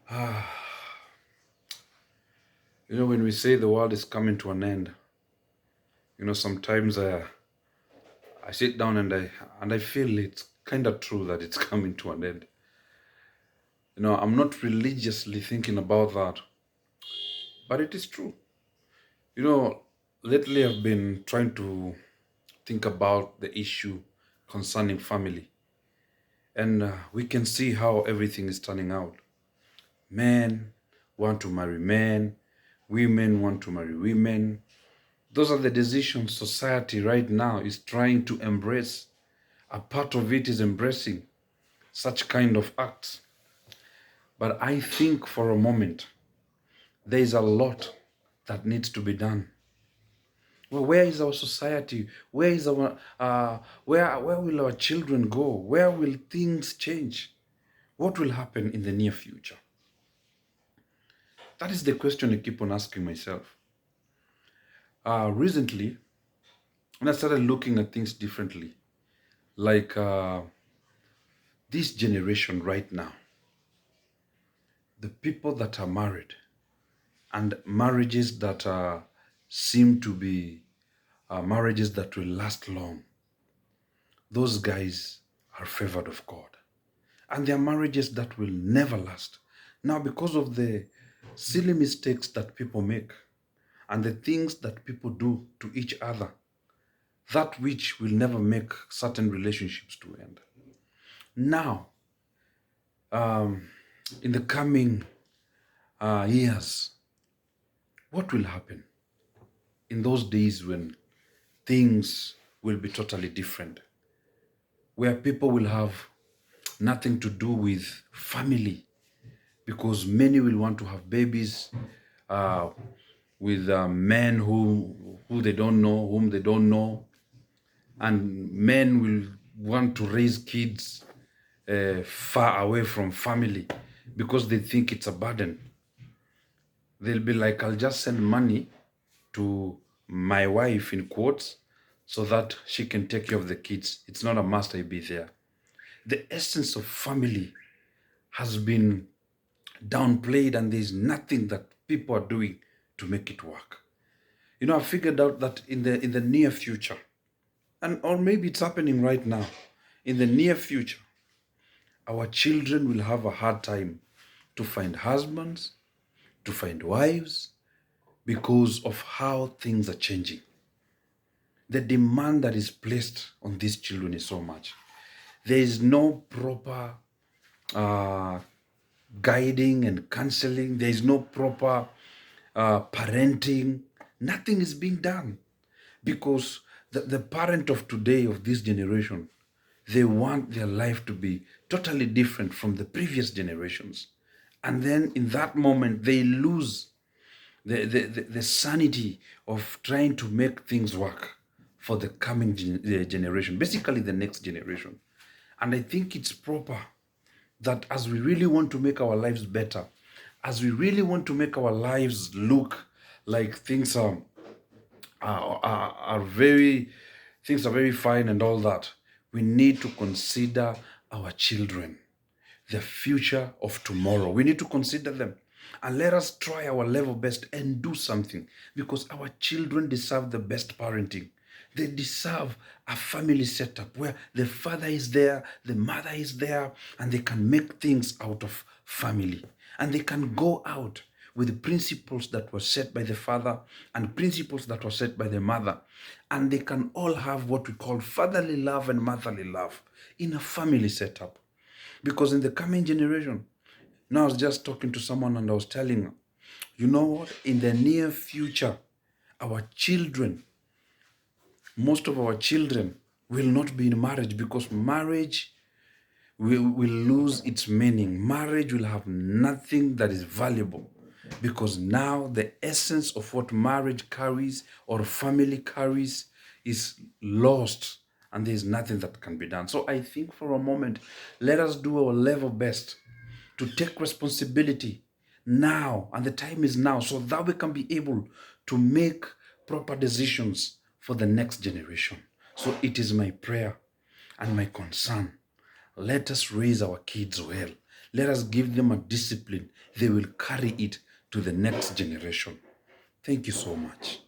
Ah, when we say the world is coming to an end, sometimes I sit down and I feel it's kind of true that it's coming to an end. I'm not religiously thinking about that, but it is true. You know, Lately I've been trying to think about the issue concerning family, and we can see how everything is turning out. Men want to marry men, women want to marry women. Those are the decisions society right now is trying to embrace. A part of it is embracing such kind of acts. But I think for a moment, there is a lot that needs to be done. Well, where is our society? Where is our where will our children go? Where will things change? What will happen in the near future? That is the question I keep on asking myself. Recently, when I started looking at things differently, like this generation right now, the people that are married and marriages that seem to be marriages that will last long, those guys are favored of God. And there are marriages that will never last. Now, because of the silly mistakes that people make and the things that people do to each other, that which will never make certain relationships to end. Now, um, in the coming years, what will happen in those days when things will be totally different, where people will have nothing to do with family because many will want to have babies uh, with men who they don't know, whom they don't know, and men will want to raise kids far away from family because they think it's a burden. They'll be like, I'll just send money to my wife, in quotes, so that she can take care of the kids. It's not a must I be there. The essence of family has been downplayed, and there's nothing that people are doing to make it work. I figured out that in the near future, and or maybe it's happening right now, in the near future, our children will have a hard time to find husbands, to find wives, because of how things are changing. The demand that is placed on these children is so much. There is no proper uh, guiding and counseling. There is no proper parenting. Nothing is being done because the parent of today, of this generation, they want their life to be totally different from the previous generations. And then in that moment, they lose the sanity of trying to make things work for the coming generation, basically the next generation. And I think it's proper that as we really want to make our lives better, as we really want to make our lives look like things are very things are very fine and all that, we need to consider our children, the future of tomorrow. We need to consider them. And let us try our level best and do something because our children deserve the best parenting. They deserve a family setup where the father is there, the mother is there, and they can make things out of family. And they can go out with principles that were set by the father and principles that were set by the mother. And they can all have what we call fatherly love and motherly love in a family setup. Because in the coming generation, now I was just talking to someone and I was telling her, you know what? In the near future, our children, most of our children will not be in marriage because marriage will lose its meaning. Marriage will have nothing that is valuable because now the essence of what marriage carries or family carries is lost and there is nothing that can be done. So I think for a moment, let us do our level best to take responsibility now, and the time is now, so that we can be able to make proper decisions for the next generation. So it is my prayer and my concern. Let us raise our kids well. Let us give them a discipline. They will carry it to the next generation. Thank you so much.